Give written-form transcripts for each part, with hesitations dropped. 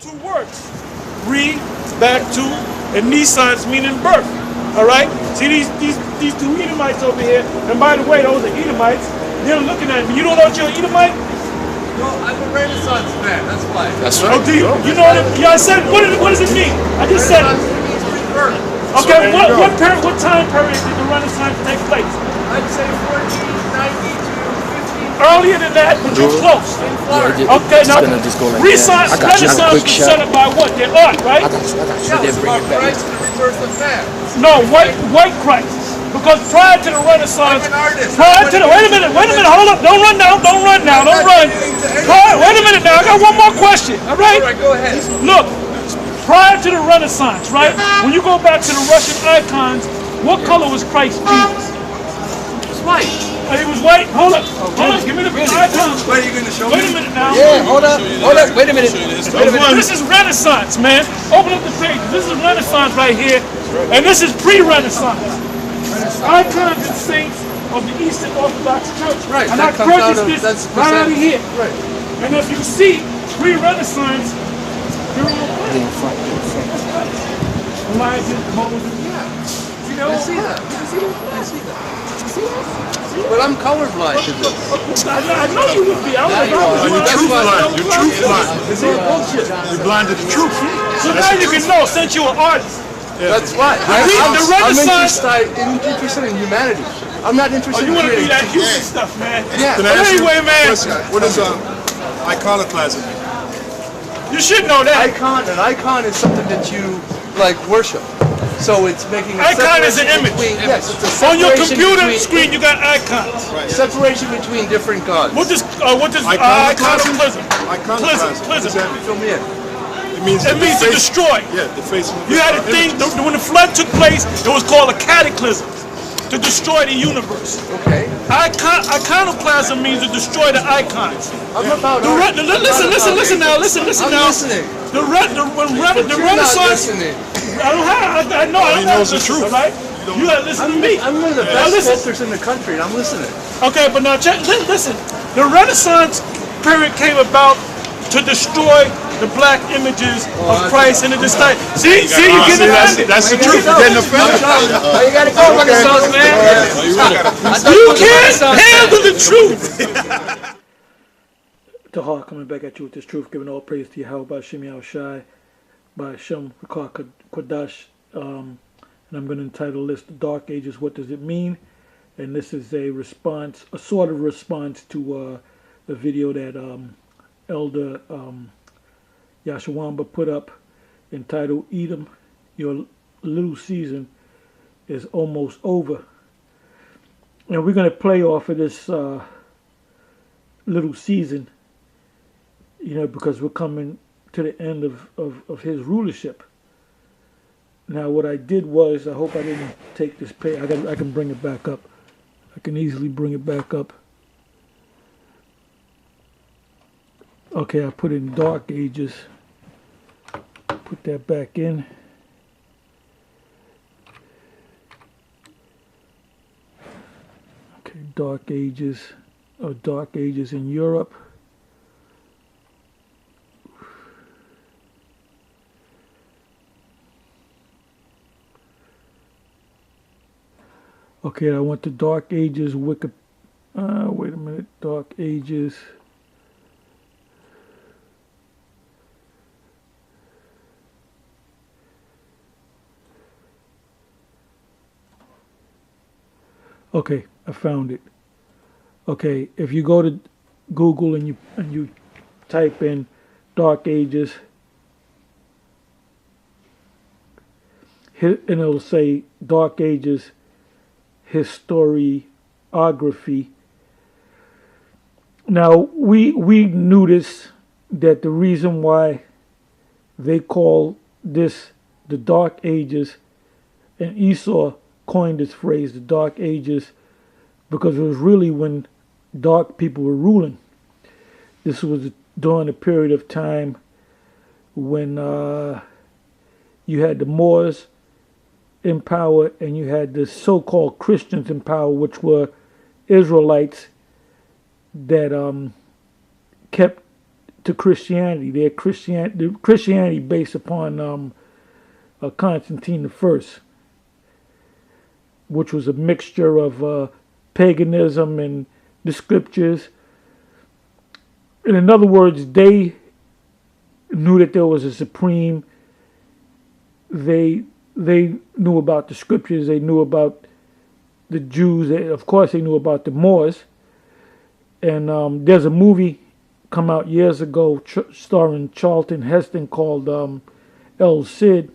two words. Re, back to, and Nissan's meaning birth. All right? See these two Edomites over here. And by the way, those are Edomites. They're looking at me. You don't know that you're an Edomite? No, I'm a Renaissance man. That's why. That's right. Oh, do you? You know what? Yeah, I said. What does it mean? I just said. Renaissance means rebirth. Okay. What time period did the Renaissance take place? I'd say 1490 to 15. Earlier than that, but you're close. In Florida. Okay, now, just go like Renaissance was set up by what? Their art, right? I got you. Yeah, it's about Christ and the rebirth of man. No, white Christ. Because prior to the Renaissance, I'm an artist. wait a minute, hold up, don't run now, don't run. Wait a minute now, I got one more question, all right? All right, go ahead. Look, prior to the Renaissance, right? When you go back to the Russian icons, what color was Christ Jesus? It's white. He was white. Hold up, give me the icons. What are you going to show Wait me? a minute now. Yeah, hold up. Wait a minute. This is Renaissance, man. Open up the page. This is Renaissance right here, and this is pre-Renaissance. Icons and saints of the Eastern Orthodox Church. Right. And I That comes out purchased of this right out of here. Right. And if you see pre-Renaissance, you're in Elijah, Moses. Yeah. See that? I see that. I see that. But I'm colorblind to this. I know you would be. I was You're truth blind. You're truth blind. It's all bullshit. You're blind to the truth. So now you can know, since you're an artist. That's why. I'm interested in humanity. I'm not interested You in want to be creating. that human stuff, man. Yeah. Can But I ask you anyway, a man, question? What is iconoclasm? you should know that. An icon is something that you like worship. So it's making a Icon is an separation image. between- yes, it's a On your separation computer between- screen, you got icons. Separation between different gods. What does Iconoclasm? iconoclasm? Iconoclasm. What does that mean? Fill me in. It means to destroy. Yeah, defacing. You had a thing, when the flood took place, it was called a cataclysm, to destroy the universe. Okay. Iconoclasm means to destroy the icons. I'm about Listen now. I'm listening. The But you're not Renaissance. listening. I know. I He don't knows the listen, truth. all right? You gotta listen to me. I'm one of the Now best listen. sculptors in the country, and I'm listening. Okay, but now listen. The Renaissance period came about to destroy the black images of Christ and the disciples. See, you getting offended. That's the truth. You're getting offended. You gotta go, Renaissance man. You can't handle the truth. Tahar coming back at you with this truth, giving all praise to Yahweh by Shem Yahushai, by Shem Rakar Kodash. And I'm going to entitle this The Dark Ages, What Does It Mean? And this is a response, a sort of response to the video that Elder Yashawamba put up entitled Edom, Your Little Season is Almost Over. And we're going to play off of this little season, you know, because we're coming to the end of his rulership. Now what I did was, I hope I didn't take this page, I can bring it back up. I can easily bring it back up. Okay, I put in Dark Ages. Put that back in. Okay, Dark Ages, or Dark Ages in Europe. Okay, I went to Dark Ages wait a minute, Dark Ages. Okay, I found it. Okay, if you go to Google and you type in Dark Ages, and it'll say Dark Ages historiography. Now we knew this, that the reason why they call this the Dark Ages, and Esau coined this phrase, the Dark Ages, because it was really when dark people were ruling. This was during a period of time when you had the Moors in power and you had the so-called Christians in power, which were Israelites that kept to Christianity. Their Christianity based upon Constantine the First, which was a mixture of paganism and the scriptures. And in other words, they knew that there was a supreme. They knew about the scriptures. They knew about the Jews. Of course, they knew about the Moors. And there's a movie come out years ago starring Charlton Heston called El Cid,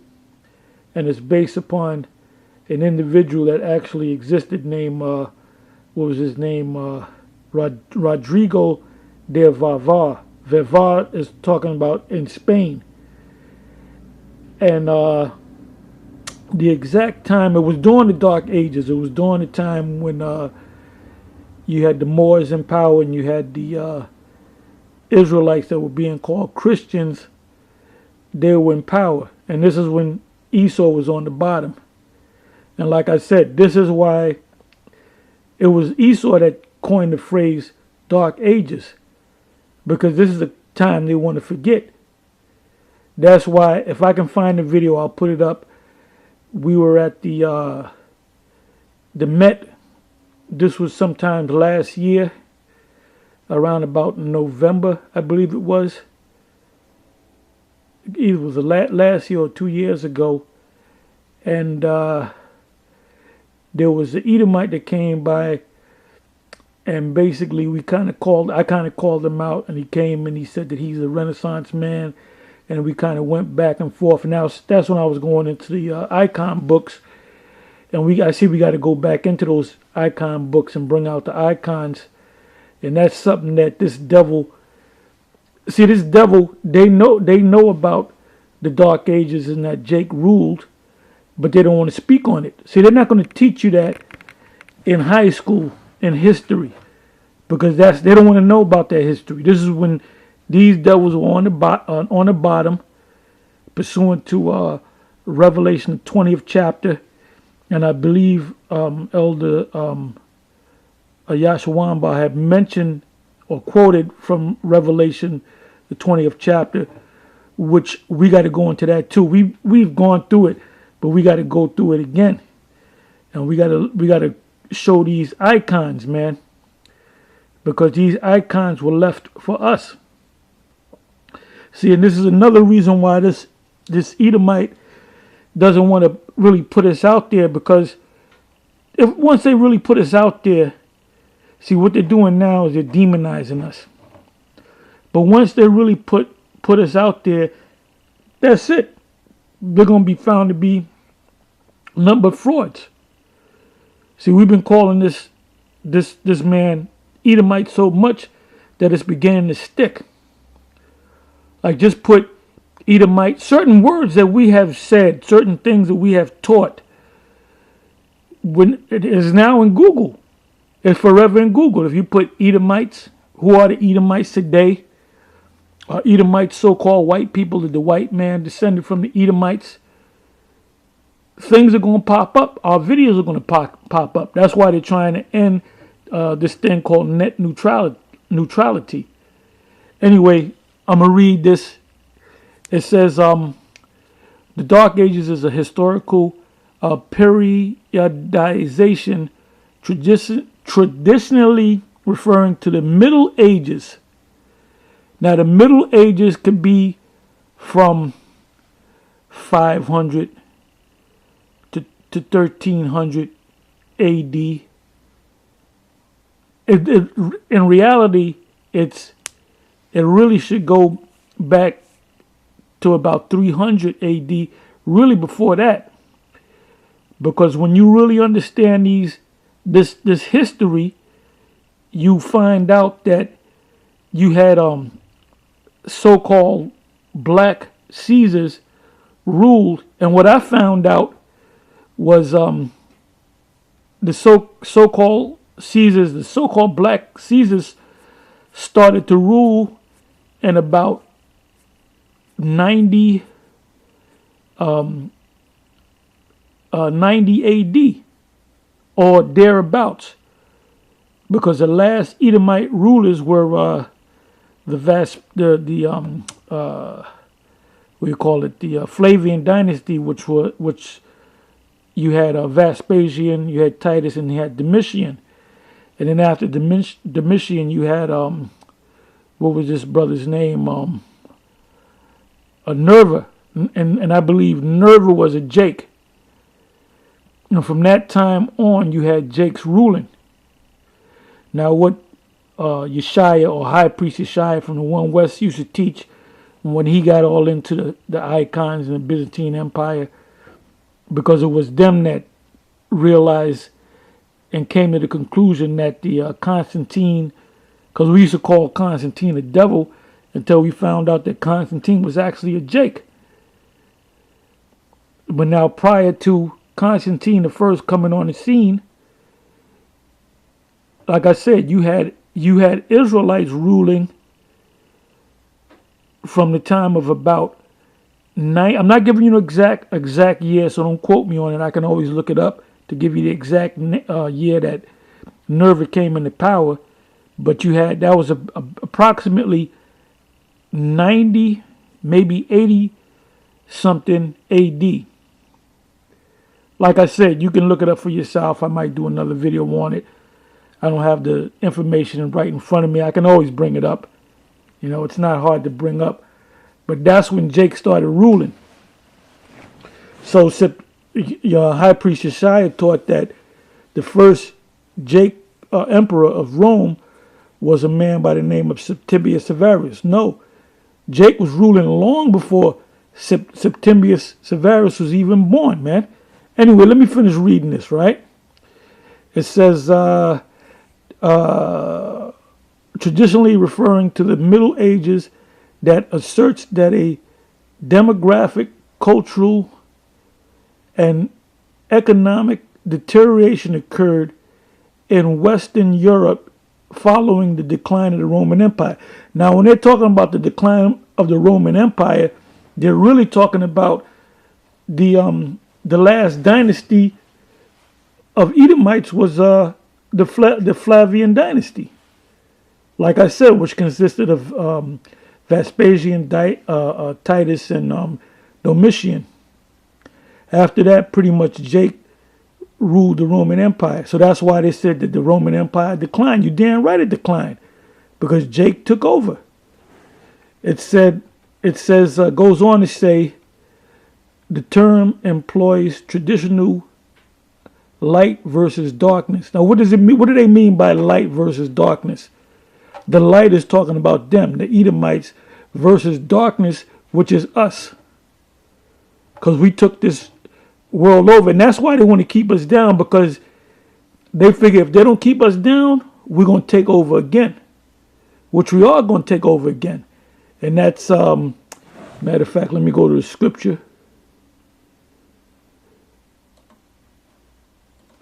and it's based upon an individual that actually existed named what was his name, Rodrigo de Vavar. Vavar is talking about in Spain, and the exact time, it was during the Dark Ages. It was during the time when you had the Moors in power and you had the Israelites that were being called Christians. They were in power, and this is when Esau was on the bottom. And like I said, this is why it was Esau that coined the phrase Dark Ages, because this is the time they want to forget. That's why, if I can find the video, I'll put it up. We were at the Met. This was sometime last year, around about November, I believe it was. Either it was last year or 2 years ago. And there was an Edomite that came by, and basically I kind of called him out, and he came and he said that he's a Renaissance man, and we kind of went back and forth. And that's when I was going into the icon books, and I see we got to go back into those icon books and bring out the icons. And that's something that this devil, they know about the Dark Ages and that Jake ruled, but they don't want to speak on it. See, they're not going to teach you that in high school in history, because they don't want to know about that history. This is when these devils were on the bottom, pursuant to Revelation 20th chapter, and I believe Elder Yashawamba had mentioned or quoted from Revelation the 20th chapter, which we got to go into that too. We've gone through it, but we got to go through it again, and we got to show these icons, man, because these icons were left for us. See, and this is another reason why this Edomite doesn't want to really put us out there, because once they really put us out there, see, what they're doing now is they're demonizing us. But once they really put us out there, that's it. They're going to be found to be nothing but frauds. See, we've been calling this man Edomite so much that it's beginning to stick. Like, just put Edomite, certain words that we have said, certain things that we have taught, when it is now in Google. It's forever in Google. If you put Edomites, who are the Edomites today? Edomites, so-called white people, the white man descended from the Edomites. Things are going to pop up. Our videos are going to pop up. That's why they're trying to end this thing called net neutrality. Anyway, I'm going to read this. It says, the Dark Ages is a historical periodization traditionally referring to the Middle Ages. Now, the Middle Ages could be from 500 to 1300 AD. In reality, it really should go back to about 300 AD, really before that. Because when you really understand this history, you find out that you had so-called black Caesars ruled, and what I found out was the so-called Caesars, the so-called black Caesars, started to rule in about 90 AD or thereabouts, because the last Edomite rulers were what do you call it, the Flavian dynasty, which you had Vespasian, you had Titus, and you had Domitian. And then after Domitian, you had what was this brother's name? Nerva, and I believe Nerva was a Jake. And from that time on, you had Jakes ruling. Now, what Yeshaya or High Priest Yeshaya from the One West used to teach when he got all into the icons in the Byzantine Empire, because it was them that realized and came to the conclusion that the Constantine, because we used to call Constantine a devil until we found out that Constantine was actually a Jake. But now, prior to Constantine the first coming on the scene, like I said, you had Israelites ruling from the time of about I'm not giving you an exact year, so don't quote me on it. I can always look it up to give you the exact year that Nerva came into power. But that was approximately 90, maybe 80 something AD. Like I said, you can look it up for yourself. I might do another video on it. I don't have the information right in front of me. I can always bring it up. It's not hard to bring up. But that's when Jake started ruling. So High Priest Josiah taught that the first Jake emperor of Rome was a man by the name of Septimius Severus. No, Jake was ruling long before Septimius Severus was even born, man. Anyway, let me finish reading this, right? It says, traditionally referring to the Middle Ages, that asserts that a demographic, cultural, and economic deterioration occurred in Western Europe following the decline of the Roman Empire. Now, when they're talking about the decline of the Roman Empire, they're really talking about the last dynasty of Edomites was the Flavian dynasty. Like I said, which consisted of Vespasian, Titus, and Domitian. After that, pretty much Jake ruled the Roman Empire. So that's why they said that the Roman Empire declined. You damn right it declined, because Jake took over. It says, goes on to say, the term employs traditional light versus darkness. Now, what does it mean? What do they mean by light versus darkness? The light is talking about them, the Edomites, versus darkness, which is us. Because we took this world over. And that's why they want to keep us down, because they figure if they don't keep us down, we're going to take over again. Which we are going to take over again. And that's, matter of fact, let me go to the scripture.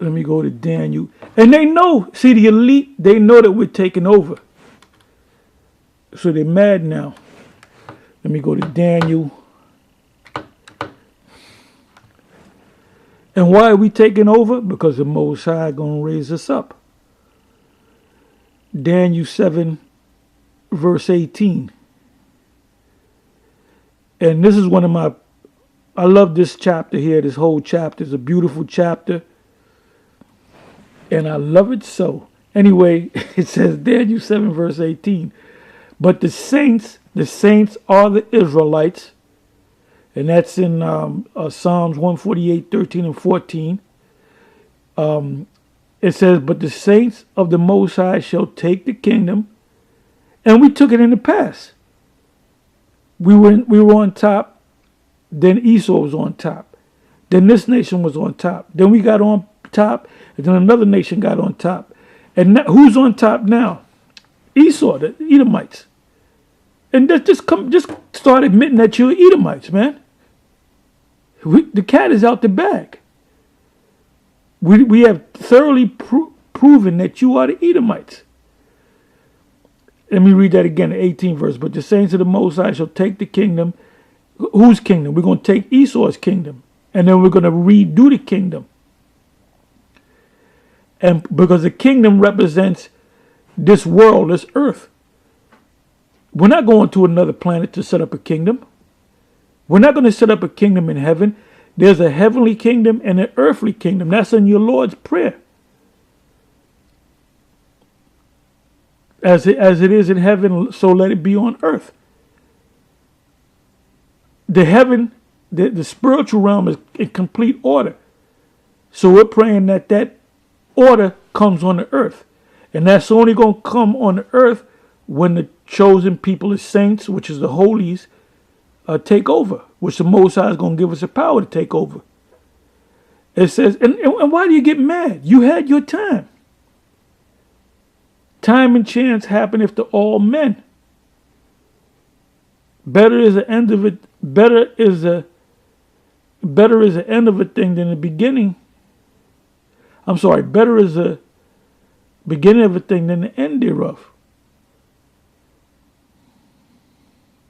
Let me go to Daniel. And they know, see, the elite, they know that we're taking over. So they're mad now. Let me go to Daniel. And why are we taking over? Because the Most High going to raise us up. Daniel 7, verse 18. And this is one of my, I love this chapter here. This whole chapter is a beautiful chapter. And I love it so. Anyway, it says Daniel 7, verse 18. But the saints are the Israelites. And that's in Psalms 148, 13 and 14. It says, but the saints of the Most High shall take the kingdom. And we took it in the past. We were on top. Then Esau was on top. Then this nation was on top. Then we got on top. And then another nation got on top. And now, who's on top now? Esau, the Edomites. And just start admitting that you're Edomites, man. The cat is out the bag. We have thoroughly proven that you are the Edomites. Let me read that again, the 18th verse. But the saints of the Most High shall take the kingdom. Whose kingdom? We're going to take Esau's kingdom. And then we're going to redo the kingdom. And because the kingdom represents this world, this earth. We're not going to another planet to set up a kingdom. We're not going to set up a kingdom in heaven. There's a heavenly kingdom and an earthly kingdom. That's in your Lord's Prayer. As it is in heaven, so let it be on earth. The heaven, the spiritual realm is in complete order. So we're praying that order comes on the earth. And that's only going to come on the earth when the chosen people, the saints, which is the holies, take over, which the Most High is going to give us the power to take over. It says, and why do you get mad? You had your time. Time and chance happen if to all men. Better is the end of it. Better is the end of a thing than the beginning. I'm sorry. Better is the beginning of a thing than the end thereof.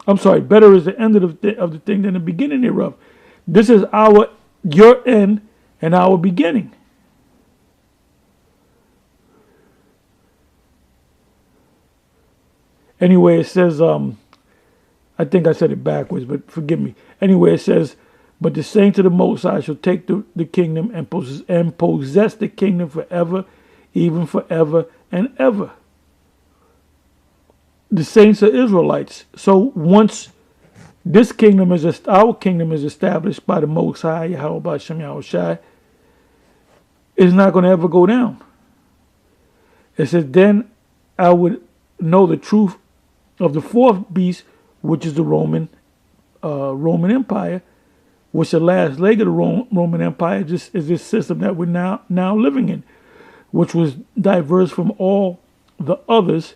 I'm sorry. Better is the end of the thing than the beginning thereof. This is your end and our beginning. Anyway, it says, I think I said it backwards, but forgive me. Anyway, it says, but the saints of the Most High shall take the kingdom and possess the kingdom forever, even forever and ever. The saints are Israelites. So once this kingdom our kingdom is established by the Most High, Yahweh Shem Yahushai, it's not going to ever go down. It says, then I would know the truth of the fourth beast, which is the Roman Empire, which the last leg of the Roman Empire is this system that we're now living in, which was diverse from all the others,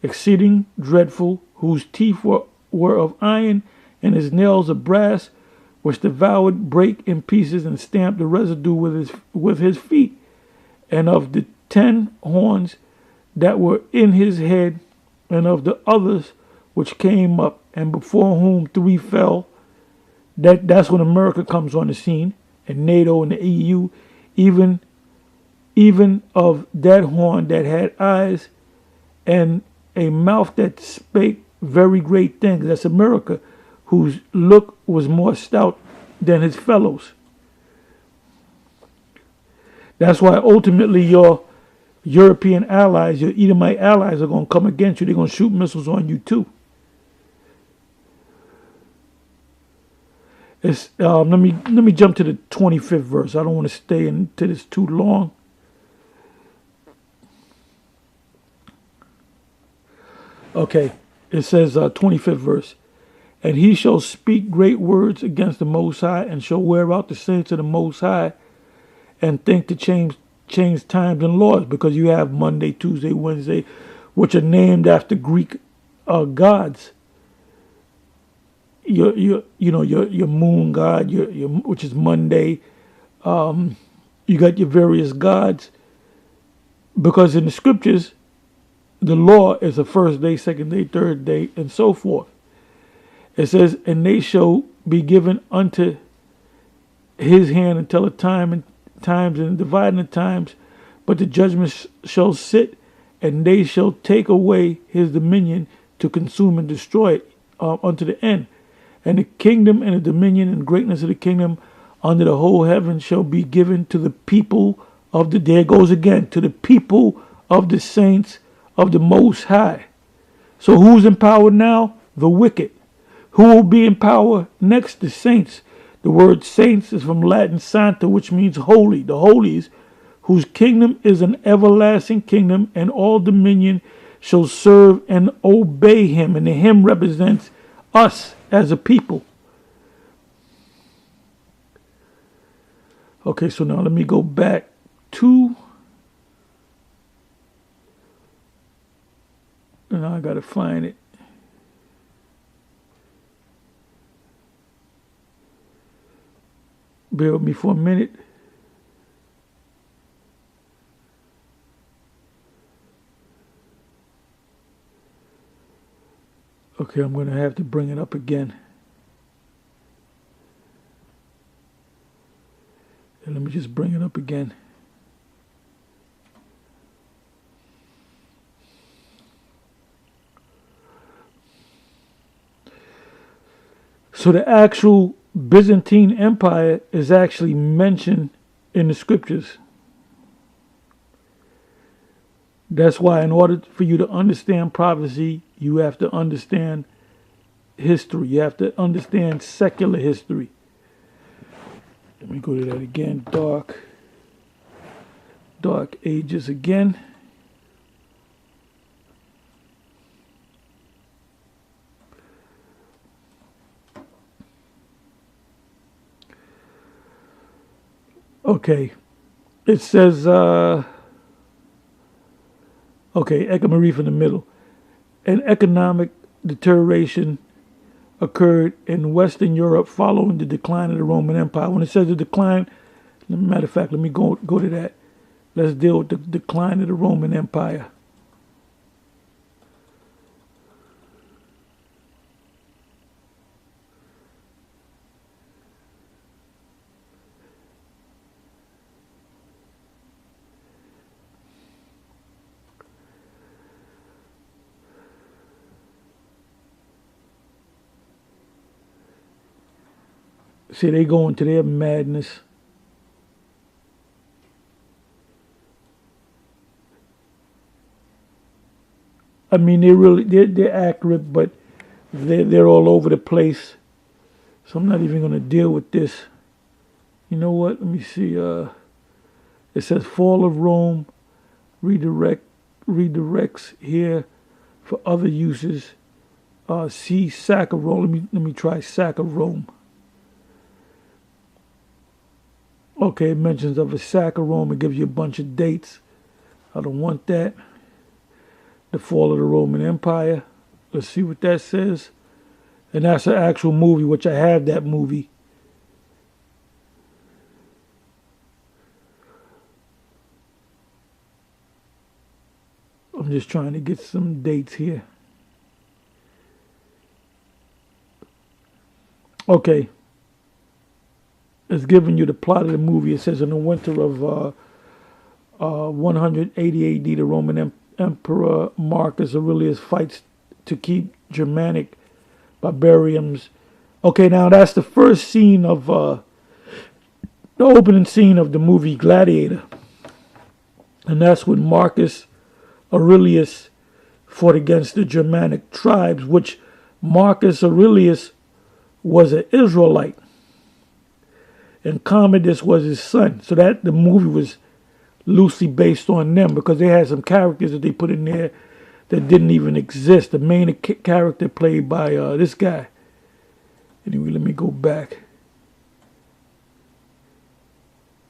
exceeding dreadful, whose teeth were of iron, and his nails of brass, which devoured, brake in pieces, and stamped the residue with his feet, and of the 10 horns that were in his head, and of the others which came up, and before whom 3 fell. That's when America comes on the scene, and NATO and the EU, even of that horn that had eyes and a mouth that spake very great things. That's America, whose look was more stout than his fellows. That's why ultimately your European allies, your Edomite allies, are going to come against you. They're going to shoot missiles on you too. It's let me jump to the 25th verse. I don't want to stay into this too long. Okay, it says 25th verse, and he shall speak great words against the Most High, and shall wear out the saints of the Most High, and think to change times and laws, because you have Monday, Tuesday, Wednesday, which are named after Greek gods. Your moon god, your which is Monday. You got your various gods, because in the scriptures, the law is the first day, second day, third day, and so forth. It says, and they shall be given unto his hand until a times and dividing the times, but the judgment shall sit, and they shall take away his dominion to consume and destroy it unto the end. And the kingdom and the dominion and greatness of the kingdom under the whole heaven shall be given to the people of there it goes again, to the people of the saints of the Most High. So who's in power now? The wicked. Who will be in power next? The saints. The word saints is from Latin santa, which means holy, the holies, whose kingdom is an everlasting kingdom, and all dominion shall serve and obey him. And the him represents us as a people. Okay, so now let me go back to, and I gotta find it. Bear with me for a minute. Okay, I'm going to have to bring it up again. And let me just bring it up again. So the actual Byzantine Empire is actually mentioned in the scriptures. That's why in order for you to understand prophecy, you have to understand history. You have to understand secular history. Let me go to that again. Dark Ages again. Okay. It says, okay, I'm going to read from the middle. An economic deterioration occurred in Western Europe following the decline of the Roman Empire. When it says the decline, matter of fact, let me go to that. Let's deal with the decline of the Roman Empire. See, they go into their madness. I mean, they're accurate, but they're all over the place. So I'm not even going to deal with this. You know what? Let me see. It says fall of Rome redirects here for other uses. See sack of Rome. Let me try sack of Rome. Okay, it mentions of a sack of Rome. It gives you a bunch of dates. I don't want that. The fall of the Roman Empire. Let's see what that says. And that's an actual movie, which I have that movie. I'm just trying to get some dates here. Okay. It's giving you the plot of the movie. It says in the winter of 180 AD, the Roman Emperor Marcus Aurelius fights to keep Germanic barbarians. Okay, now that's the first scene of the opening scene of the movie Gladiator. And that's when Marcus Aurelius fought against the Germanic tribes, which Marcus Aurelius was an Israelite. And Commodus was his son. So that the movie was loosely based on them because they had some characters that they put in there that didn't even exist. The main character played by this guy. Anyway, let me go back.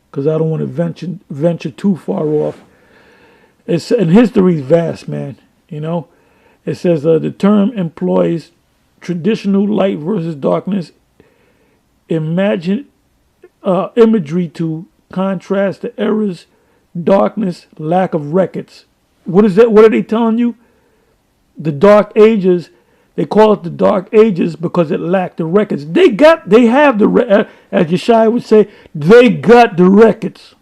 Because I don't want to venture too far off. And history is vast, man. You know? It says the term employs traditional light versus darkness. Imagery to contrast the errors, darkness, lack of records. What is that? What are they telling you? The Dark Ages. They call it the Dark Ages because it lacked the records. They have the as Yeshua would say, they got the records.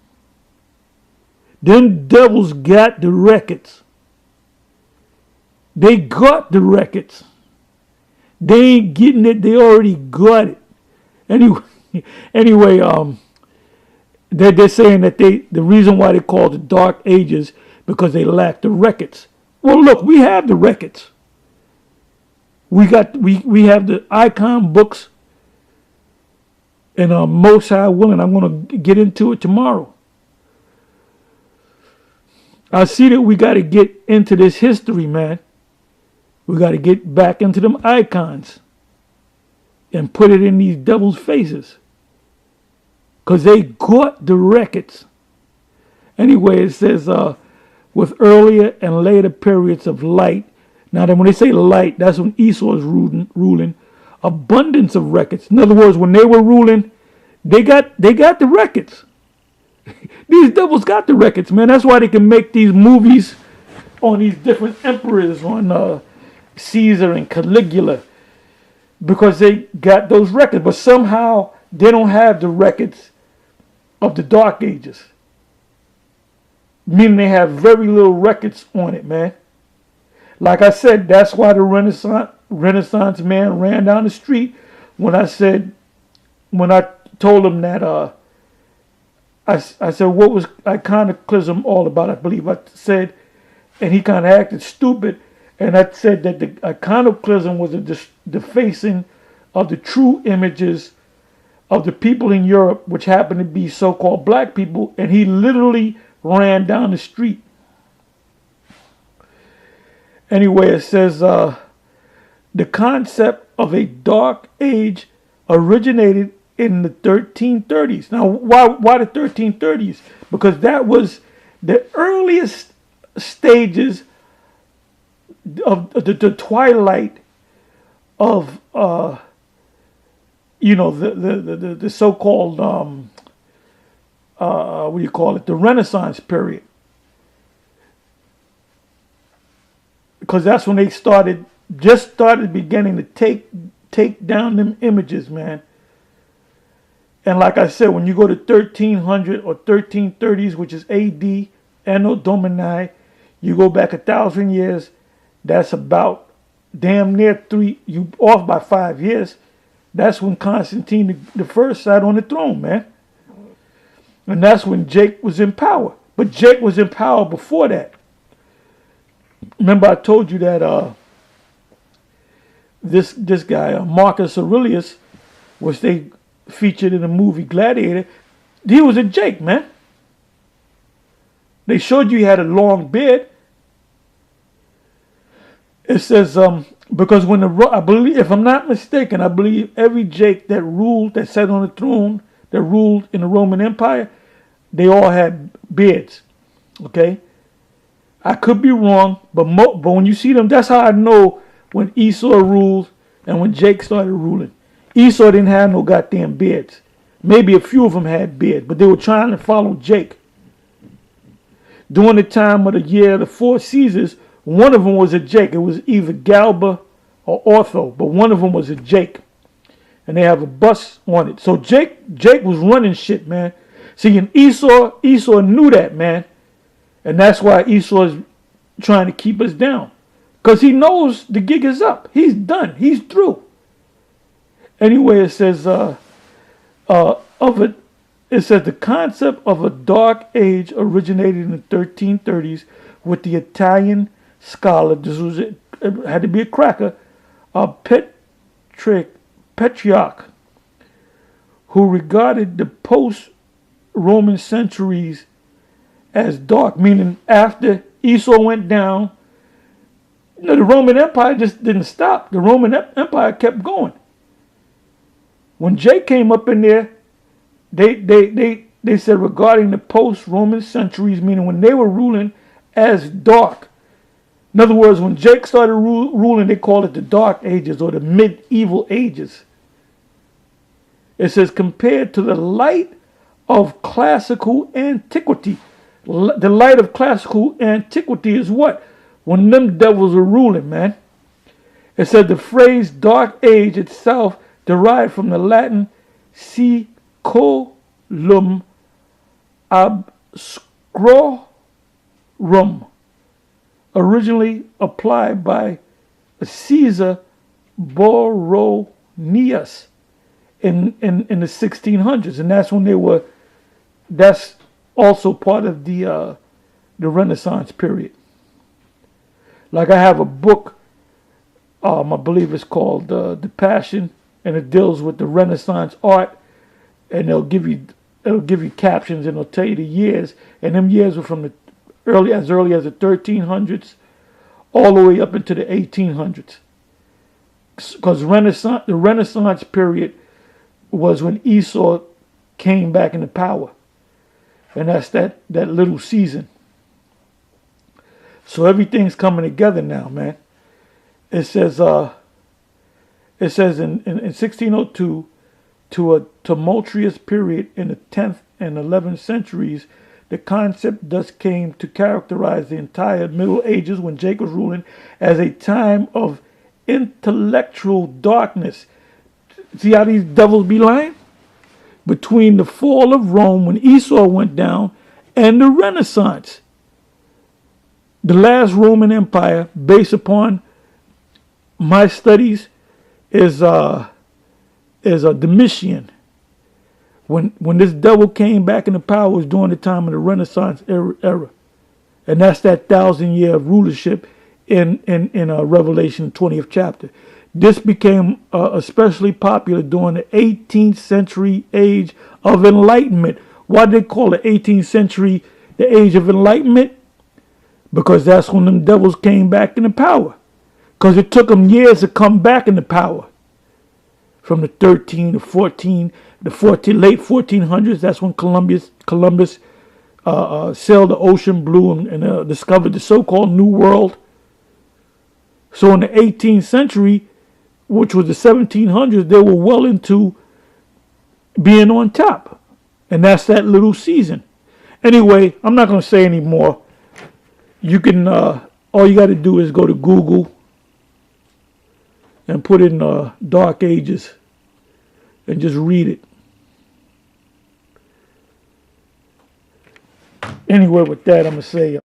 Them devils got the records. They got the records. They ain't getting it. They already got it. Anyway, they're saying that the reason why they call it the Dark Ages because they lack the records. Well, look, we have the records. We have the icon books, and most high willing, I'm going to get into it tomorrow. I see that we got to get into this history, man. We got to get back into them icons and put it in these devil's faces. Because they got the records. Anyway, it says, with earlier and later periods of light. Now, then when they say light, that's when Esau is ruling. Abundance of records. In other words, when they were ruling, they got the records. These devils got the records, man. That's why they can make these movies on these different emperors, on Caesar and Caligula. Because they got those records. But somehow they don't have the records of the Dark Ages. Meaning they have very little records on it, man. Like I said, that's why the Renaissance man ran down the street when I told him that I said, what was iconoclasm all about? I believe I said, and he kind of acted stupid, and I said that the iconoclasm was a defacing of the true images of the people in Europe, which happened to be so-called black people, and he literally ran down the street. Anyway, it says the concept of a dark age originated in the 1330s. Now, why the 1330s? Because that was the earliest stages of the twilight of the so-called what do you call it? The Renaissance period. Because that's when they started beginning to take down them images, man. And like I said, when you go to 1300 or 1330s, which is AD, Anno Domini, you go back 1,000 years, that's about damn near you off by 5 years. That's when Constantine the First sat on the throne, man. And that's when Jake was in power. But Jake was in power before that. Remember I told you that this guy, Marcus Aurelius, which they featured in the movie Gladiator, he was a Jake, man. They showed you he had a long beard. It says, because I believe, if I'm not mistaken, I believe every Jake that sat on the throne, that ruled in the Roman Empire, they all had beards. Okay? I could be wrong, but when you see them, that's how I know when Esau ruled and when Jake started ruling. Esau didn't have no goddamn beards. Maybe a few of them had beards, but they were trying to follow Jake. During the time of the year of the 4 Caesars, one of them was a Jake. It was either Galba or Otho, but one of them was a Jake. And they have a bust on it. So Jake was running shit, man. See, and Esau knew that, man. And that's why Esau is trying to keep us down. Because he knows the gig is up. He's done. He's through. Anyway, it says it says the concept of a dark age originated in the 1330s with the Italian scholar, it had to be a cracker, Petrarch, who regarded the post-Roman centuries as dark, meaning after Esau went down, the Roman Empire just didn't stop. The Roman Empire kept going. When Jake came up in there, they said regarding the post-Roman centuries, meaning when they were ruling, as dark. In other words, when Jake started ruling, they called it the Dark Ages or the Medieval Ages. It says compared to the light of classical antiquity. The light of classical antiquity is what? When them devils were ruling, man. It said the phrase Dark Age itself derived from the Latin Saeculum obscurum, originally applied by Caesar Borromeus in the 1600s, and that's when that's also part of the Renaissance period. Like I have a book, I believe it's called The Passion, and it deals with the Renaissance art, and it'll give you captions, and it'll tell you the years, and them years were from as early as the 1300s all the way up into the 1800s. Because the Renaissance period was when Esau came back into power, and that's that little season. So everything's coming together now, man. It says in 1602, to a tumultuous period in the 10th and 11th centuries, the concept thus came to characterize the entire Middle Ages when Jake was ruling as a time of intellectual darkness. See how these devils be lying? Between the fall of Rome when Esau went down and the Renaissance. The last Roman Empire, based upon my studies, is is Domitian. When this devil came back into power, was during the time of the Renaissance era. And that's that 1,000-year of rulership in Revelation 20th chapter. This became especially popular during the 18th century age of enlightenment. Why do they call it 18th century the age of enlightenment? Because that's when them devils came back into power. Because it took them years to come back into power. From the 13 to 14, late 1400s, that's when Columbus sailed the ocean blue and discovered the so-called New World. So in the 18th century, which was the 1700s, they were well into being on top. And that's that little season. Anyway, I'm not going to say any more. You can, all you got to do is go to Google and put in Dark Ages and just read it. Anyway, with that, I'm going to say...